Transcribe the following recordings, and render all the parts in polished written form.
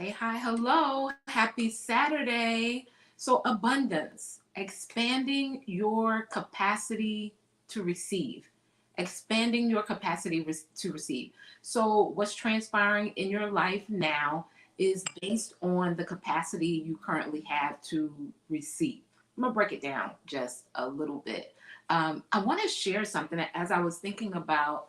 Hey, hi, hello. Happy Saturday. So, abundance, expanding your capacity to receive, expanding your capacity to receive. So, what's transpiring in your life now is based on the capacity you currently have to receive. I'm going to break it down just a little bit. I want to share something as I was thinking about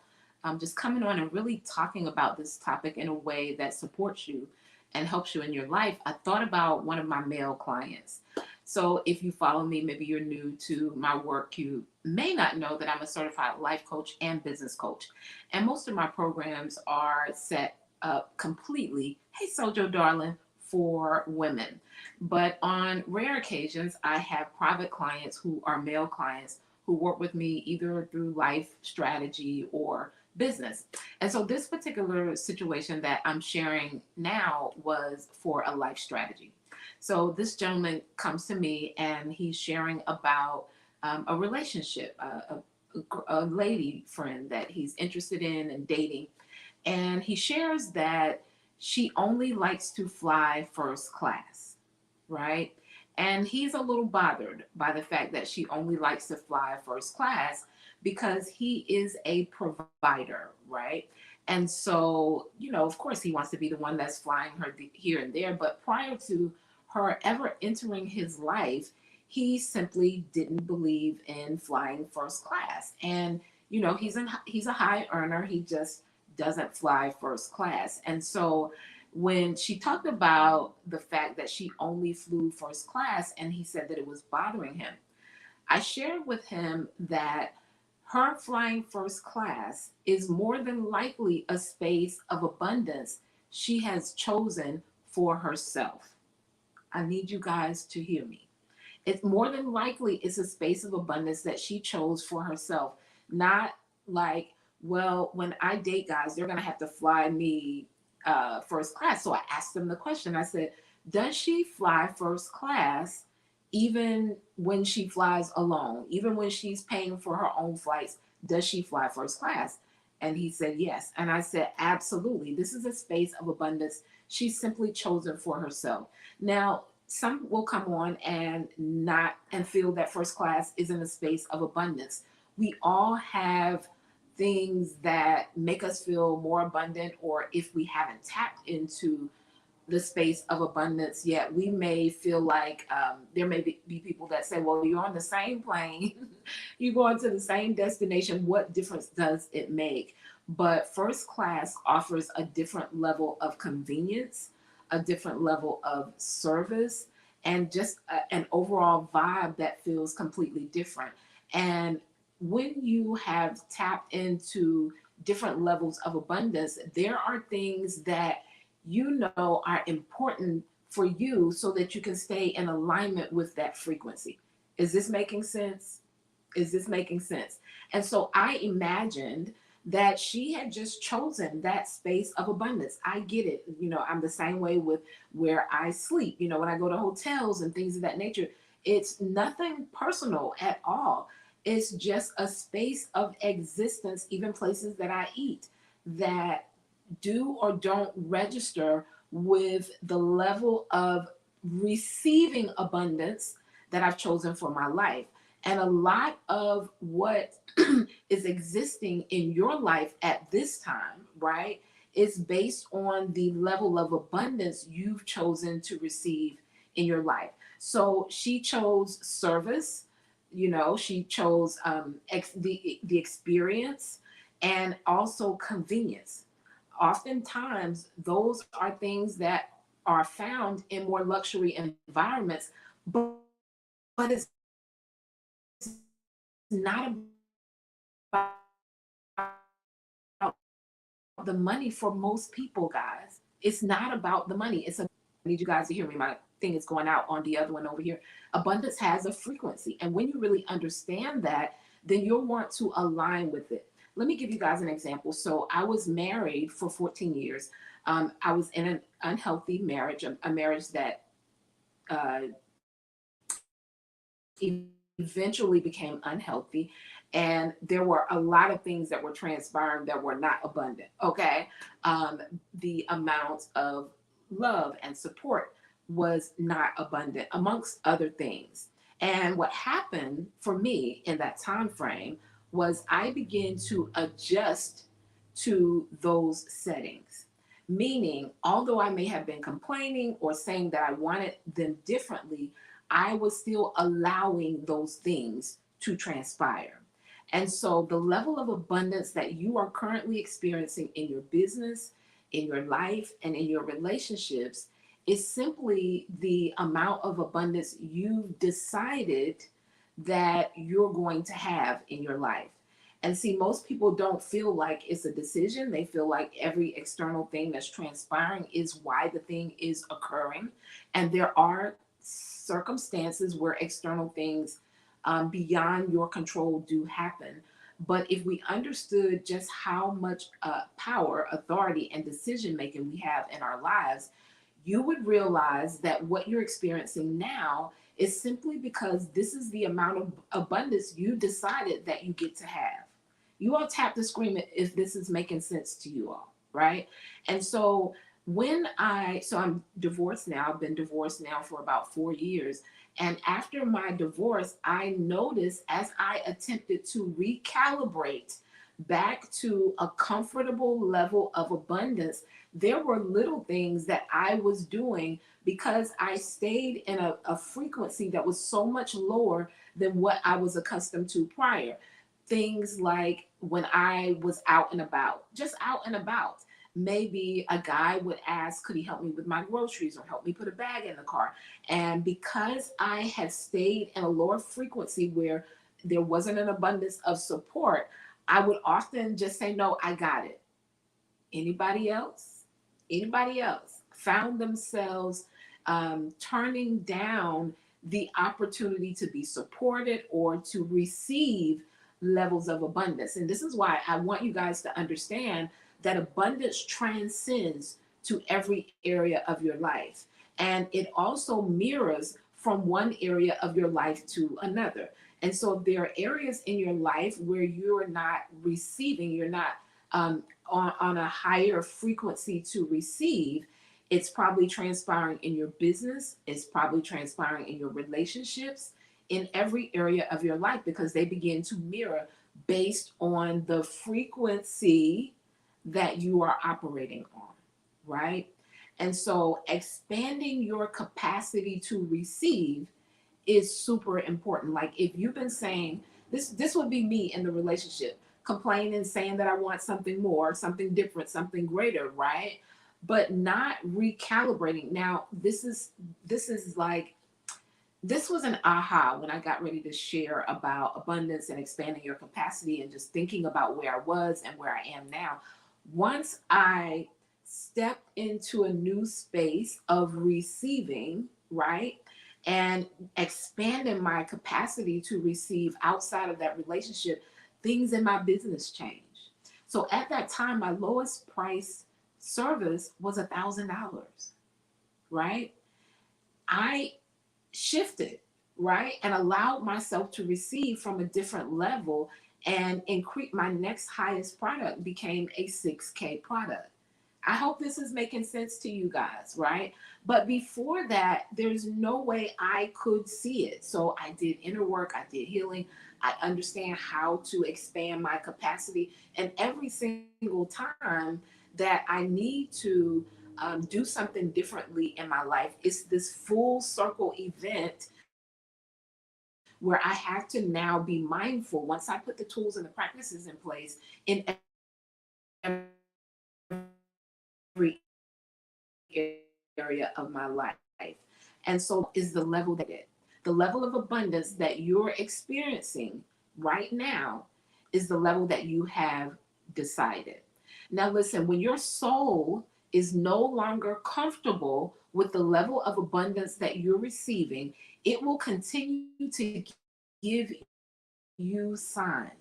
just coming on and really talking about this topic in a way that supports you and helps you in your life. I thought about one of my male clients. So if you follow me, maybe you're new to my work, you may not know that I'm a certified life coach and business coach. And most of my programs are set up completely, hey Sojo darling, for women. But on rare occasions, I have private clients who are male clients who work with me either through life strategy or business. And so this particular situation that I'm sharing now was for a life strategy. So this gentleman comes to me and he's sharing about a relationship, a lady friend that he's interested in and dating. And he shares that she only likes to fly first class, right? And he's a little bothered by the fact that she only likes to fly first class because he is a provider, right? And so, of course, he wants to be the one that's flying her here and there. But prior to her ever entering his life, he simply didn't believe in flying first class. And, he's a high earner. He just doesn't fly first class. And so when she talked about the fact that she only flew first class and he said that it was bothering him, I shared with him that her flying first class is more than likely a space of abundance she has chosen for herself. I need you guys to hear me. It's more than likely it's a space of abundance that she chose for herself, not like, well, when I date guys, they're gonna have to fly me first class. So I asked them the question. I said, does she fly first class even when she flies alone, even when she's paying for her own flights? Does she fly first class? And he said yes. And I said, absolutely. This is a space of abundance she's simply chosen for herself. Now, some will come on and not and feel that first class isn't a space of abundance. We all have things that make us feel more abundant, or if we haven't tapped into the space of abundance yet, we may feel like there may be people that say, well, you're on the same plane, you're going to the same destination. What difference does it make? But first class offers a different level of convenience, a different level of service, and just an overall vibe that feels completely different. And when you have tapped into different levels of abundance, there are things that are important for you so that you can stay in alignment with that frequency. Is this making sense? Is this making sense? And so I imagined that she had just chosen that space of abundance. I get it. I'm the same way with where I sleep. When I go to hotels and things of that nature, it's nothing personal at all. It's just a space of existence, even places that I eat that do or don't register with the level of receiving abundance that I've chosen for my life. And a lot of what is existing in your life at this time, right, is based on the level of abundance you've chosen to receive in your life. So she chose service, she chose the experience, and also convenience. Oftentimes, those are things that are found in more luxury environments, but it's not about the money for most people, guys. It's not about the money. I need you guys to hear me. My thing is going out on the other one over here. Abundance has a frequency. And when you really understand that, then you'll want to align with it. Let me give you guys an example. So I was married for 14 years. I was in an unhealthy marriage, a marriage that uh, eventually became unhealthy. And there were a lot of things that were transpiring that were not abundant. Okay. The amount of love and support was not abundant, amongst other things. And what happened for me in that time frame was I began to adjust to those settings. Meaning, although I may have been complaining or saying that I wanted them differently, I was still allowing those things to transpire. And so, the level of abundance that you are currently experiencing in your business, in your life, and in your relationships is simply the amount of abundance you've decided that you're going to have in your life. And see, most people don't feel like it's a decision. They feel like every external thing that's transpiring is why the thing is occurring. And there are circumstances where external things beyond your control do happen. But if we understood just how much power, authority, and decision making we have in our lives, you would realize that what you're experiencing now is simply because this is the amount of abundance you decided that you get to have. You all tap the screen if this is making sense to you all, right? And so I'm divorced now. I've been divorced now for about 4 years. And after my divorce, I noticed as I attempted to recalibrate back to a comfortable level of abundance, there were little things that I was doing because I stayed in a frequency that was so much lower than what I was accustomed to prior. Things like when I was out and about, just out and about, maybe a guy would ask, could he help me with my groceries or help me put a bag in the car? And because I had stayed in a lower frequency where there wasn't an abundance of support, I would often just say, no, I got it. Anybody else? Anybody else found themselves turning down the opportunity to be supported or to receive levels of abundance? And this is why I want you guys to understand that abundance transcends to every area of your life. And it also mirrors from one area of your life to another. And so there are areas in your life where you're not receiving, you're not on a higher frequency to receive. It's probably transpiring in your business, it's probably transpiring in your relationships, in every area of your life, because they begin to mirror based on the frequency that you are operating on, right? And so expanding your capacity to receive is super important. Like if you've been saying this would be me in the relationship, complaining, saying that I want something more, something different, something greater, right? But not recalibrating. Now, this is like this was an aha when I got ready to share about abundance and expanding your capacity and just thinking about where I was and where I am now. Once I stepped into a new space of receiving, right? And expanding my capacity to receive outside of that relationship, things in my business changed. So at that time, my lowest price service was $1,000, right? I shifted, right? And allowed myself to receive from a different level and increase my next highest product became a 6K product. I hope this is making sense to you guys, right? But before that, there's no way I could see it. So I did inner work, I did healing, I understand how to expand my capacity. And every single time that I need to do something differently in my life, it's this full circle event where I have to now be mindful once I put the tools and the practices in place in every area of my life. And so the level of abundance that you're experiencing right now is the level that you have decided. The level of abundance that you're experiencing right now is the level that you have decided. Now, listen, when your soul is no longer comfortable with the level of abundance that you're receiving, it will continue to give you signs.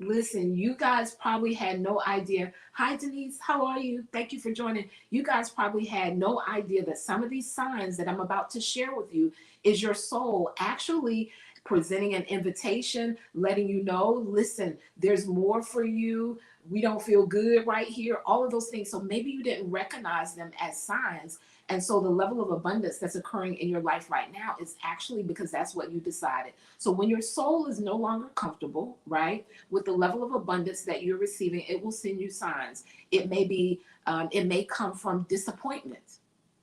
Listen, you guys probably had no idea. Hi, Denise, how are you? Thank you for joining. You guys probably had no idea that some of these signs that I'm about to share with you is your soul actually presenting an invitation, letting you know, listen, there's more for you. we don't feel good right here, all of those things. So maybe you didn't recognize them as signs. And so the level of abundance that's occurring in your life right now is actually because that's what you decided. So when your soul is no longer comfortable, right, with the level of abundance that you're receiving, it will send you signs. It may be, it may come from disappointment,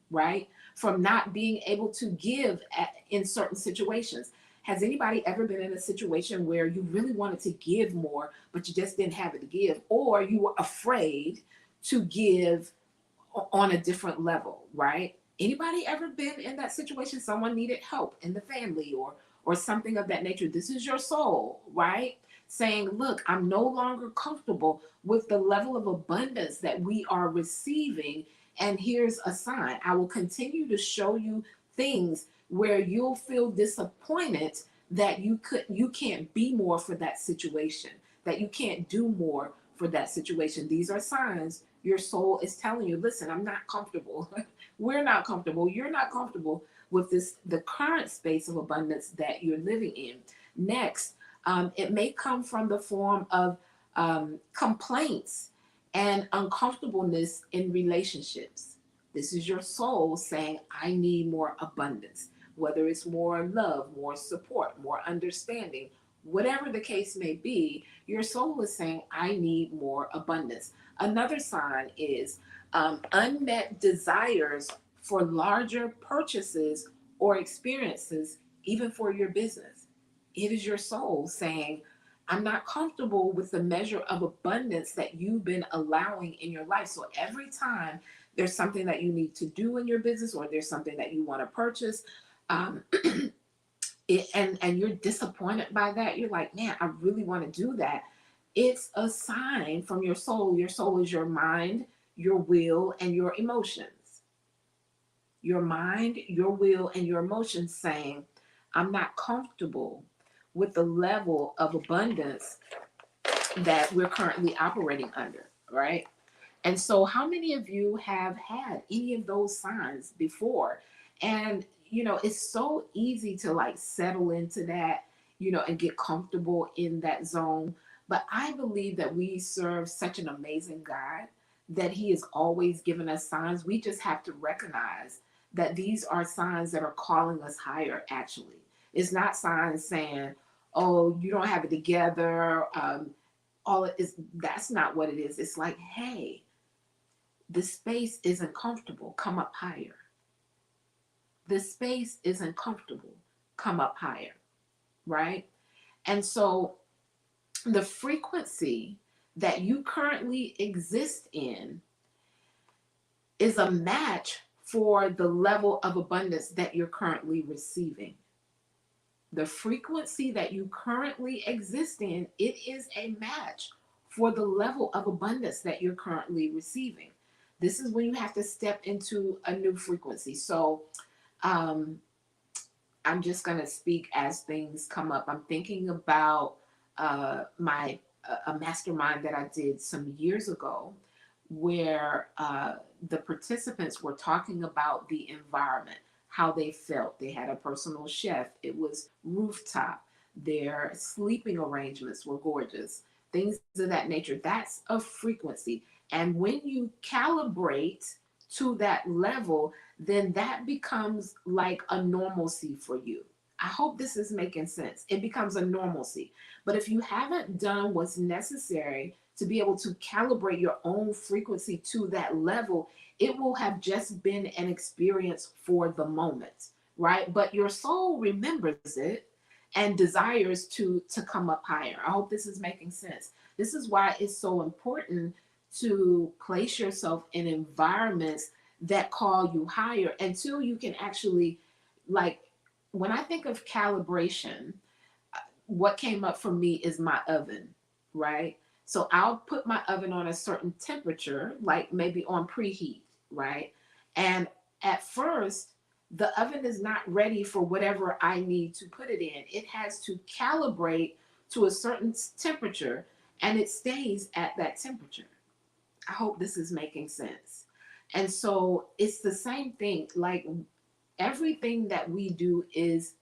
right? From not being able to give in certain situations. Has anybody ever been in a situation where you really wanted to give more, but you just didn't have it to give, or you were afraid to give on a different level, right? Anybody ever been in that situation? Someone needed help in the family or something of that nature. This is your soul, right? Saying, look, I'm no longer comfortable with the level of abundance that we are receiving. And here's a sign. I will continue to show you things where you'll feel disappointed that you can't be more for that situation, that you can't do more for that situation. These are signs your soul is telling you, listen, I'm not comfortable. We're not comfortable. You're not comfortable with the current space of abundance that you're living in. Next, it may come from the form of complaints and uncomfortableness in relationships. This is your soul saying, I need more abundance, whether it's more love, more support, more understanding, whatever the case may be, your soul is saying, I need more abundance. Another sign is unmet desires for larger purchases or experiences, even for your business. It is your soul saying, I'm not comfortable with the measure of abundance that you've been allowing in your life. So every time there's something that you need to do in your business, or there's something that you want to purchase, um, and you're disappointed by that, you're like, man, I really want to do that. It's a sign from your soul. Your soul is your mind, your will, and your emotions. Your mind, your will, and your emotions saying, I'm not comfortable with the level of abundance that we're currently operating under, right? And so, how many of you have had any of those signs before? And, it's so easy to like settle into that, and get comfortable in that zone. But I believe that we serve such an amazing God that He is always giving us signs. We just have to recognize that these are signs that are calling us higher, actually. It's not signs saying, oh, you don't have it together. All it is, that's not what it is. It's like, hey, the space isn't comfortable, come up higher. The space isn't comfortable, come up higher, right? And so the frequency that you currently exist in is a match for the level of abundance that you're currently receiving. The frequency that you currently exist in, it is a match for the level of abundance that you're currently receiving. This is when you have to step into a new frequency. So um, I'm just going to speak as things come up. I'm thinking about my a mastermind that I did some years ago, where the participants were talking about the environment, how they felt. They had a personal chef. It was rooftop. Their sleeping arrangements were gorgeous. Things of that nature. That's a frequency. And when you calibrate to that level, then that becomes like a normalcy for you. I hope this is making sense. It becomes a normalcy. But if you haven't done what's necessary to be able to calibrate your own frequency to that level, it will have just been an experience for the moment, right? But your soul remembers it and desires to come up higher. I hope this is making sense. This is why it's so important to place yourself in environments that call you higher until you can actually, like, when I think of calibration, what came up for me is my oven, right? So I'll put my oven on a certain temperature, like maybe on preheat, right? And at first, the oven is not ready for whatever I need to put it in. It has to calibrate to a certain temperature, and it stays at that temperature. I hope this is making sense. And so it's the same thing. Like, everything that we do is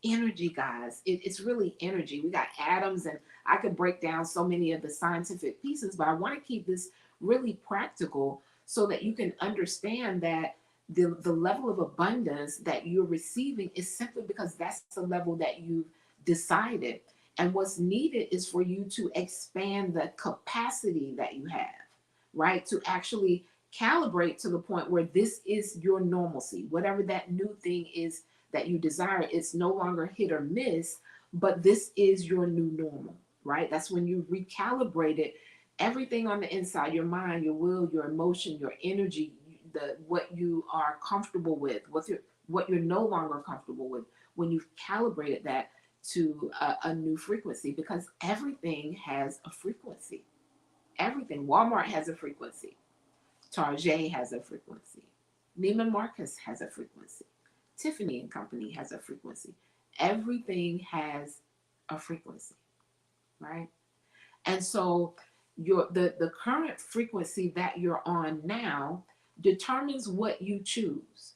energy, guys. It's really energy. We got atoms, and I could break down so many of the scientific pieces, but I want to keep this really practical so that you can understand that the level of abundance that you're receiving is simply because that's the level that you've decided. And what's needed is for you to expand the capacity that you have, right? To actually calibrate to the point where this is your normalcy. Whatever that new thing is that you desire, it's no longer hit or miss, but this is your new normal, right? That's when you recalibrate it. Everything on the inside, your mind, your will, your emotion, your energy, the what you are comfortable with, what you're no longer comfortable with, when you've calibrated that to a new frequency, because everything has a frequency. Everything. Walmart has a frequency. Target has a frequency. Neiman Marcus has a frequency. Tiffany and Company has a frequency. Everything has a frequency, right? And so the current frequency that you're on now determines what you choose.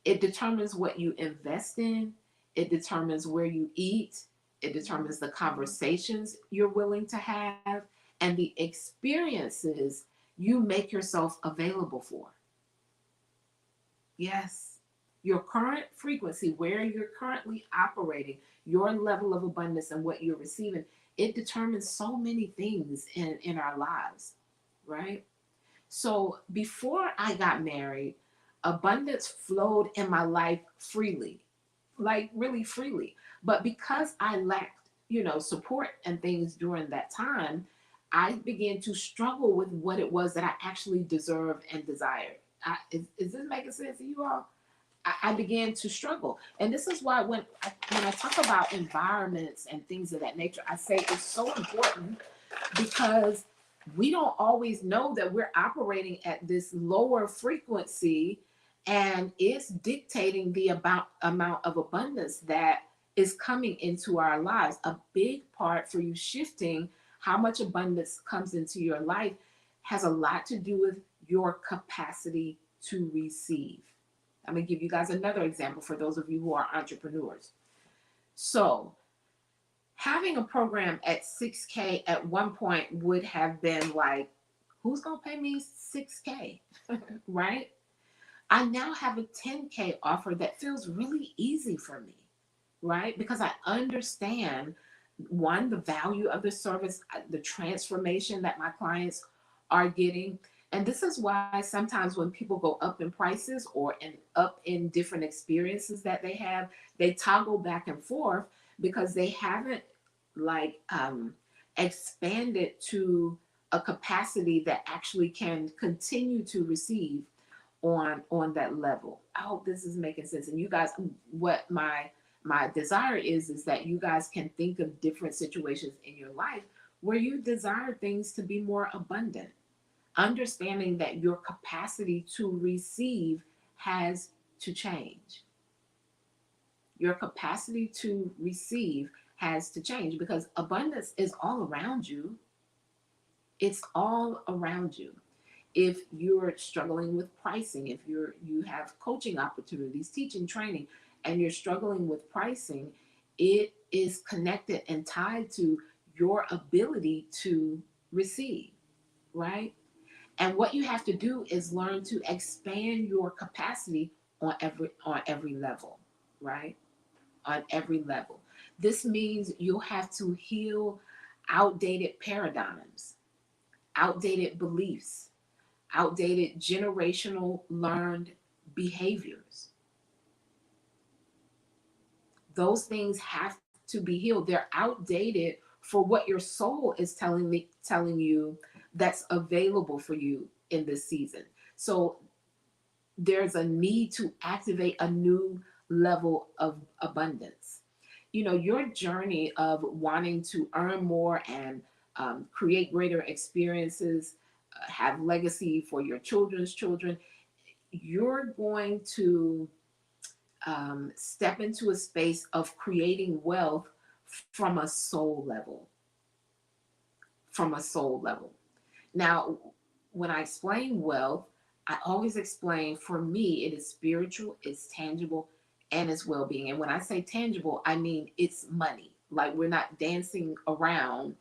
It determines what you invest in. It determines where you eat. It determines the conversations you're willing to have and the experiences you make yourself available for. Yes, your current frequency, where you're currently operating, your level of abundance and what you're receiving, it determines so many things in our lives, right? So before I got married, abundance flowed in my life freely, like really freely. But because I lacked, support and things during that time, I began to struggle with what it was that I actually deserved and desired. Is this making sense to you all? I began to struggle. And this is why when I talk about environments and things of that nature, I say it's so important because we don't always know that we're operating at this lower frequency, and it's dictating the amount of abundance that is coming into our lives. A big part for you shifting how much abundance comes into your life has a lot to do with your capacity to receive. I'm going to give you guys another example for those of you who are entrepreneurs. So, having a program at 6K at one point would have been like, who's going to pay me 6K? Right? I now have a 10K offer that feels really easy for me, right? Because I understand, one, the value of the service, the transformation that my clients are getting. And this is why sometimes when people go up in prices or up in different experiences that they have, they toggle back and forth because they haven't like expanded to a capacity that actually can continue to receive on that level. I hope this is making sense. And you guys, what my desire is that you guys can think of different situations in your life where you desire things to be more abundant, understanding that your capacity to receive has to change. Your capacity to receive has to change because abundance is all around you. It's all around you. If you're struggling with pricing, if you have coaching opportunities, teaching, training, and you're struggling with pricing, it is connected and tied to your ability to receive, right? And what you have to do is learn to expand your capacity on every level, right? On every level. This means you'll have to heal outdated paradigms, outdated beliefs, outdated generational learned behaviors. Those things have to be healed. They're outdated for what your soul is telling you that's available for you in this season. So there's a need to activate a new level of abundance. Your journey of wanting to earn more and create greater experiences, have legacy for your children's children, you're going to step into a space of creating wealth from a soul level. From a soul level. Now, when I explain wealth, I always explain, for me, it is spiritual, it's tangible, and its well-being. And when I say tangible, I mean it's money. Like, we're not dancing around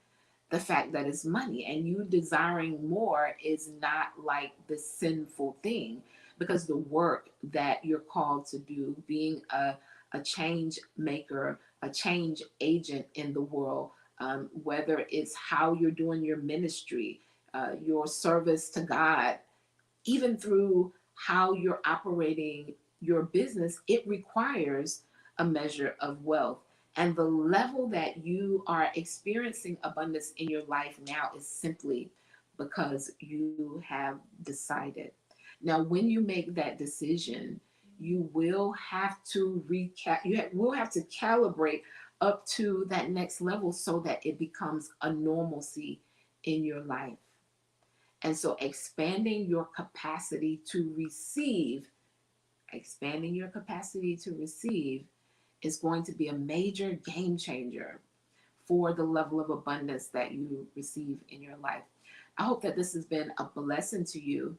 the fact that it's money, and you desiring more is not like the sinful thing, because the work that you're called to do, being a change maker, a change agent in the world, whether it's how you're doing your ministry, your service to God, even through how you're operating your business, it requires a measure of wealth. And the level that you are experiencing abundance in your life now is simply because you have decided. Now, when you make that decision, you will have to will have to calibrate up to that next level so that it becomes a normalcy in your life. And so expanding your capacity to receive is going to be a major game changer for the level of abundance that you receive in your life. I hope that this has been a blessing to you.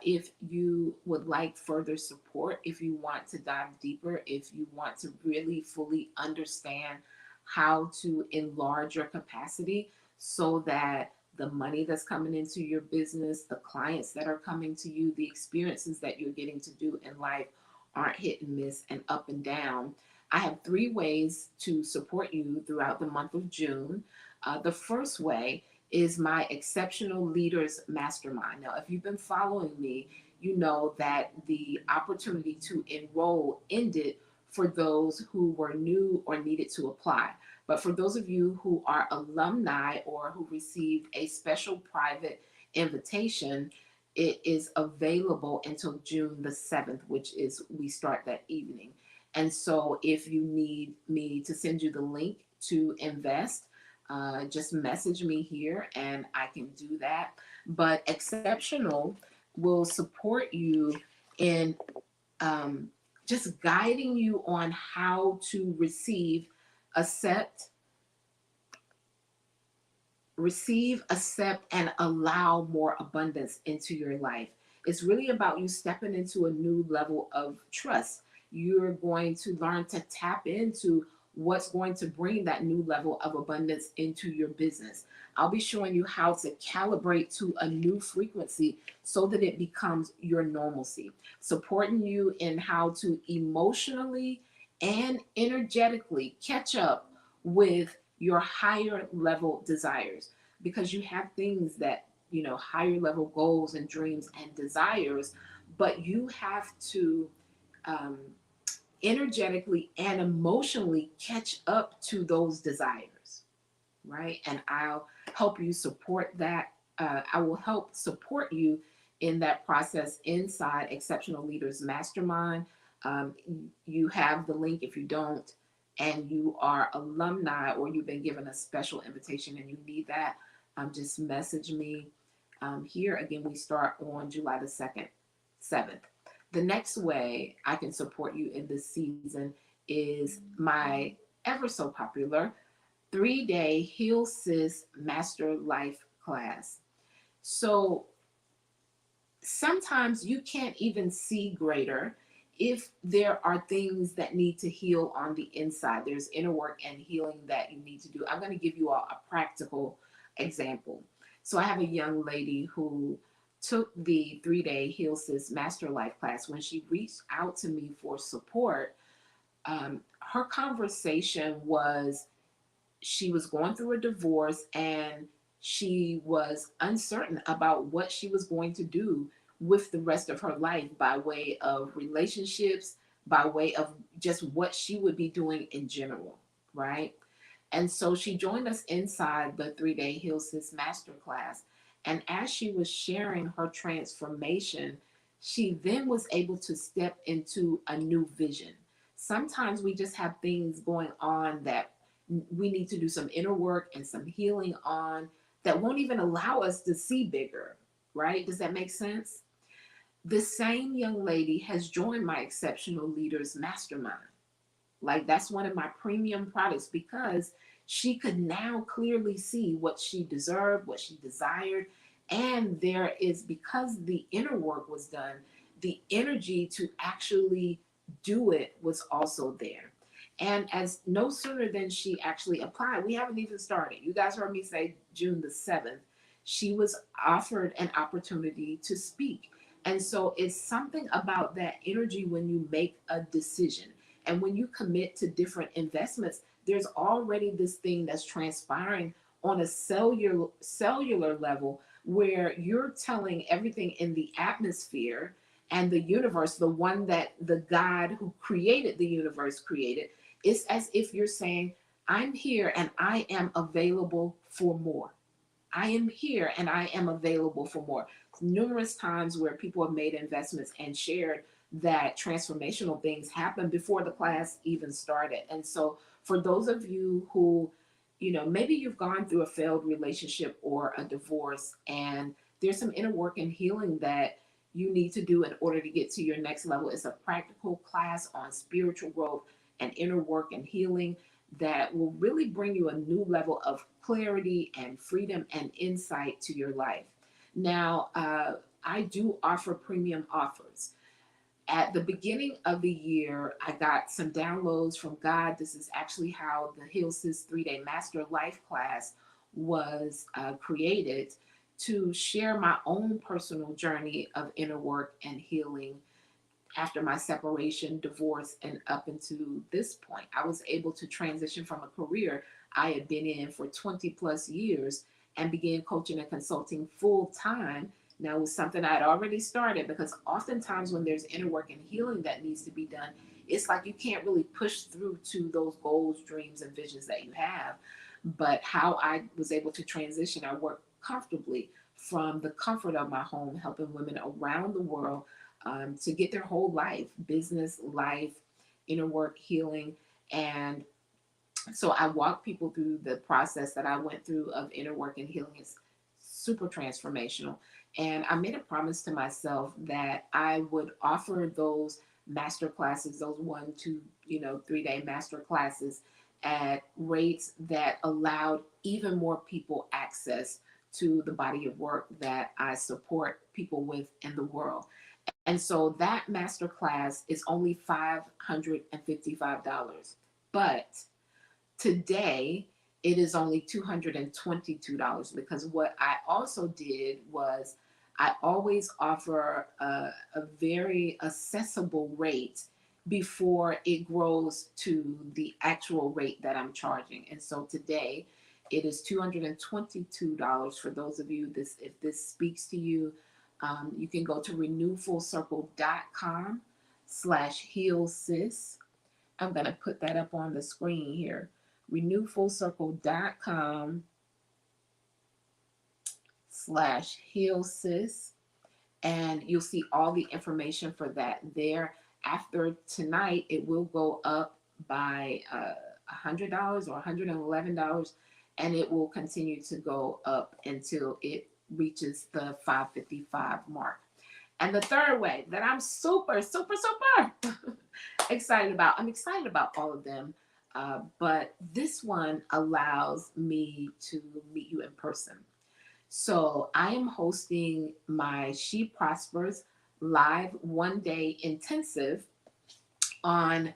If you would like further support, if you want to dive deeper, if you want to really fully understand how to enlarge your capacity so that the money that's coming into your business, the clients that are coming to you, the experiences that you're getting to do in life aren't hit and miss and up and down, I have 3 ways to support you throughout the month of June. The first way is my Exceptional Leaders Mastermind. Now, if you've been following me, you know that the opportunity to enroll ended for those who were new or needed to apply. But for those of you who are alumni or who received a special private invitation, it is available until June the 7th, which is we start that evening. And so if you need me to send you the link to invest, just message me here and I can do that. But Exceptional will support you in just guiding you on how to accept, accept, and allow more abundance into your life. It's really about you stepping into a new level of trust. You're going to learn to tap into what's going to bring that new level of abundance into your business. I'll be showing you how to calibrate to a new frequency so that it becomes your normalcy, supporting you in how to emotionally and energetically catch up with your higher level desires, because you have things that, higher level goals and dreams and desires, but you have to um, energetically and emotionally catch up to those desires, right? And I'll help you support that. I will help support you in that process inside Exceptional Leaders Mastermind. Um, you have the link if you don't, and you are alumni or you've been given a special invitation and you need that, just message me. Here again, we start on July the 2nd, 7th. The next way I can support you in this season is my ever so popular 3-day Heal Sis Master Life class. So sometimes you can't even see greater if there are things that need to heal on the inside. There's inner work and healing that you need to do. I'm going to give you all a practical example. So I have a young lady who took the 3-day Heal Sis Master Life class. When she reached out to me for support, her conversation was she was going through a divorce and she was uncertain about what she was going to do with the rest of her life by way of relationships, by way of just what she would be doing in general, right? And so she joined us inside the 3-day Heal Sis Masterclass. And as she was sharing her transformation, she then was able to step into a new vision. Sometimes we just have things going on that we need to do some inner work and some healing on that won't even allow us to see bigger, right? Does that make sense? The same young lady has joined my Exceptional Leaders Mastermind. Like, that's one of my premium products because she could now clearly see what she deserved, what she desired. And there is, because the inner work was done, the energy to actually Do It was also there. And as no sooner than she actually applied, we haven't even started. You guys heard me say June the 7th. She was offered an opportunity to speak. And so it's something about that energy when you make a decision and when you commit to different investments, there's already this thing that's transpiring on a cellular level where you're telling everything in the atmosphere and the universe, the one that the God who created the universe created, it's as if you're saying, I'm here and I am available for more. I am here and I am available for more. Numerous times where people have made investments and shared that transformational things happen before the class even started. And so, for those of you who, maybe you've gone through a failed relationship or a divorce, and there's some inner work and healing that you need to do in order to get to your next level. It's a practical class on spiritual growth and inner work and healing that will really bring you a new level of clarity and freedom and insight to your life. Now, I do offer premium offers. At the beginning of the year, I got some downloads from God. This is actually how the Heal Sis 3-Day Master Life class was created, to share my own personal journey of inner work and healing after my separation, divorce, and up into this point. I was able to transition from a career I had been in for 20 plus years and began coaching and consulting full time. Now, it was something I had already started, because oftentimes when there's inner work and healing that needs to be done, it's like you can't really push through to those goals, dreams, and visions that you have. But how I was able to transition, I worked comfortably from the comfort of my home, helping women around the world to get their whole life, business, life, inner work, healing. And so I walk people through the process that I went through of inner work and healing. Is super transformational. And I made a promise to myself that I would offer those master classes, those 1, 2, 3-day master classes, at rates that allowed even more people access to the body of work that I support people with in the world. And so that master class is only $555. But today, it is only $222, because what I also did was I always offer a very accessible rate before it grows to the actual rate that I'm charging. And so today it is $222 for those of you, this if this speaks to you. You can go to renewfullcircle.com/healsis. I'm going to put that up on the screen here. renewfullcircle.com/healsis. And you'll see all the information for that there. After tonight, it will go up by $100 or $111, and it will continue to go up until it reaches the 555 mark. And the third way that I'm super, super, super excited about, I'm excited about all of them, but this one allows me to meet you in person. So I am hosting my She Prospers live 1-day intensive on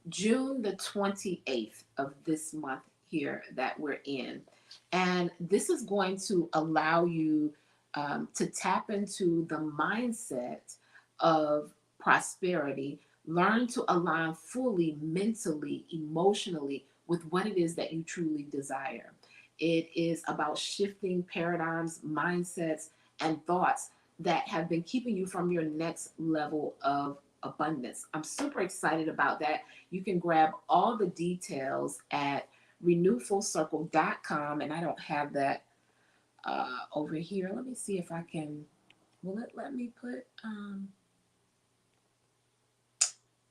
June the 28th of this month here that we're in. And this is going to allow you to tap into the mindset of prosperity, learn to align fully mentally, emotionally with what it is that you truly desire. It is about shifting paradigms, mindsets, and thoughts that have been keeping you from your next level of abundance. I'm super excited about that. You can grab all the details at renewfullcircle.com, and I don't have that over here. Let me see if I can. Will it let me put?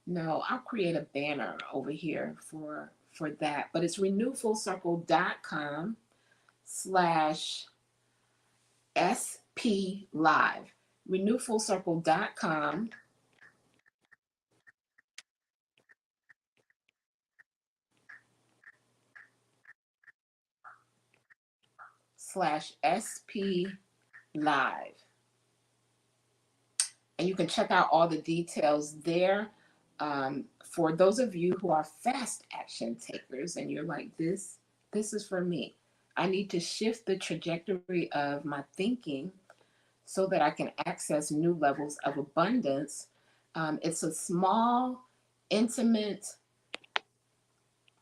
No, I'll create a banner over here for that. But it's renewfullcircle.com/SP live. renewfullcircle.com/SP live. And you can check out all the details there. For those of you who are fast action takers and you're like, this is for me. I need to shift the trajectory of my thinking so that I can access new levels of abundance. It's a small, intimate,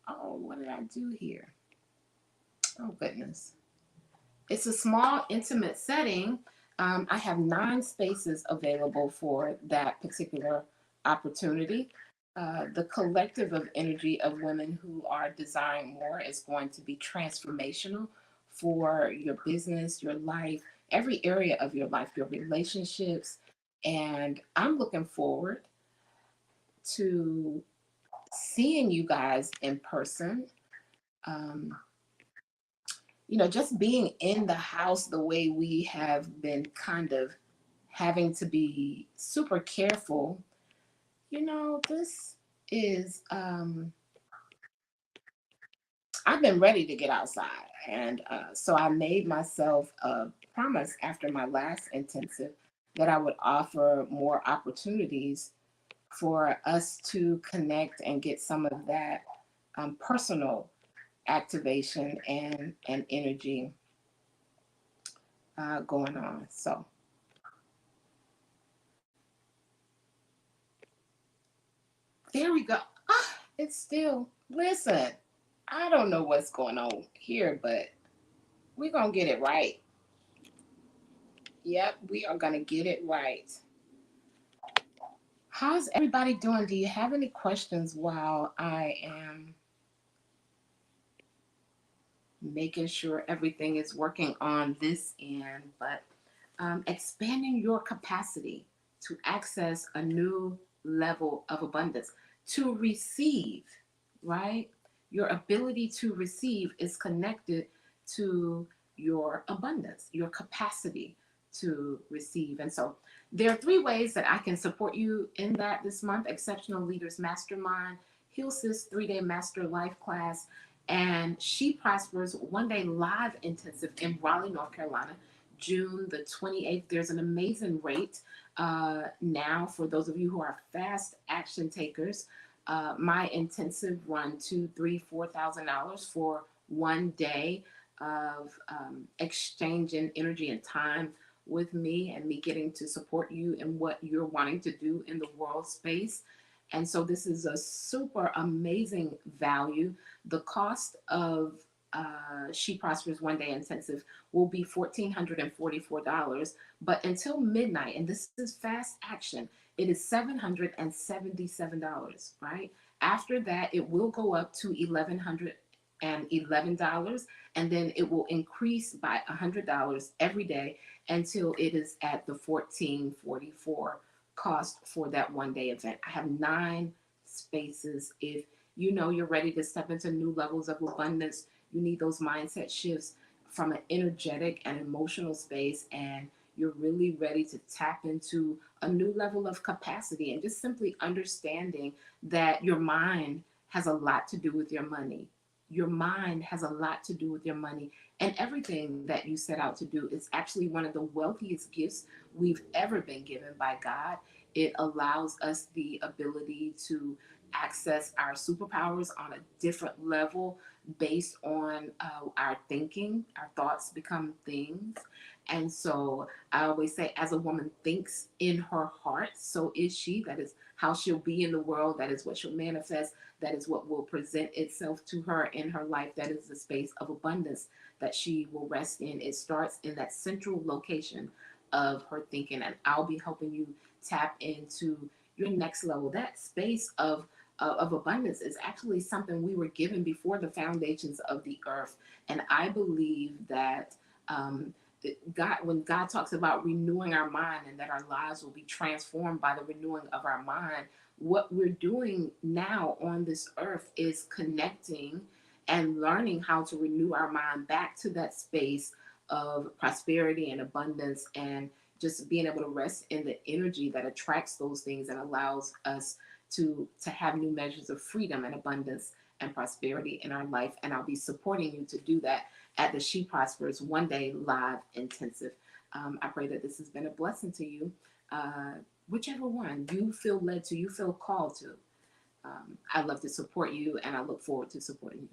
oh, what did I do here? Oh, goodness. It's a small, intimate setting. I have 9 spaces available for that particular opportunity. The collective of energy of women who are desiring more is going to be transformational for your business, your life, every area of your life, your relationships. And I'm looking forward to seeing you guys in person. Um, just being in the house the way we have been kind of having to be super careful, this is, I've been ready to get outside. And so I made myself a promise after my last intensive that I would offer more opportunities for us to connect and get some of that personal activation and energy going on. So there we go. It's still, listen, I don't know what's going on here, but we're going to get it right. Yep, we are going to get it right. How's everybody doing? Do you have any questions while I am making sure everything is working on this end? But expanding your capacity to access a new level of abundance, to receive, right? Your ability to receive is connected to your abundance, your capacity to receive. And so there are 3 ways that I can support you in that this month: Exceptional Leaders Mastermind, Heal Sis 3-day Master Life Class, and She Prospers 1-day live intensive in Raleigh, North Carolina, June the 28th. There's an amazing rate now for those of you who are fast action takers. My intensive run $2,000, $3,000, $4,000 for 1 day of exchanging energy and time with me and me getting to support you in what you're wanting to do in the world space. And so this is a super amazing value. The cost of She Prospers 1-day intensive will be $1,444. But until midnight, and this is fast action, it is $777, right? After that, it will go up to $1,111, and then it will increase by $100 every day until it is at the $1,444 cost for that 1-day event. I have 9 spaces. If you know you're ready to step into new levels of abundance, you need those mindset shifts from an energetic and emotional space, and you're really ready to tap into a new level of capacity and just simply understanding that your mind has a lot to do with your money. Your mind has a lot to do with your money, and everything that you set out to do is actually one of the wealthiest gifts we've ever been given by God. It allows us the ability to access our superpowers on a different level based on our thinking. Our thoughts become things. And so I always say, as a woman thinks in her heart, so is she. That is how she'll be in the world. That is what she'll manifest. That is what will present itself to her in her life. That is the space of abundance that she will rest in. It starts in that central location of her thinking. And I'll be helping you tap into your next level. That space of abundance is actually something we were given before the foundations of the earth. And I believe that God, when God talks about renewing our mind and that our lives will be transformed by the renewing of our mind, what we're doing now on this earth is connecting and learning how to renew our mind back to that space of prosperity and abundance, and just being able to rest in the energy that attracts those things and allows us to have new measures of freedom and abundance and prosperity in our life. And I'll be supporting you to do that at the She Prospers 1-day live intensive. I pray that this has been a blessing to you. Whichever one you feel led to, you feel called to. I'd love to support you, and I look forward to supporting you.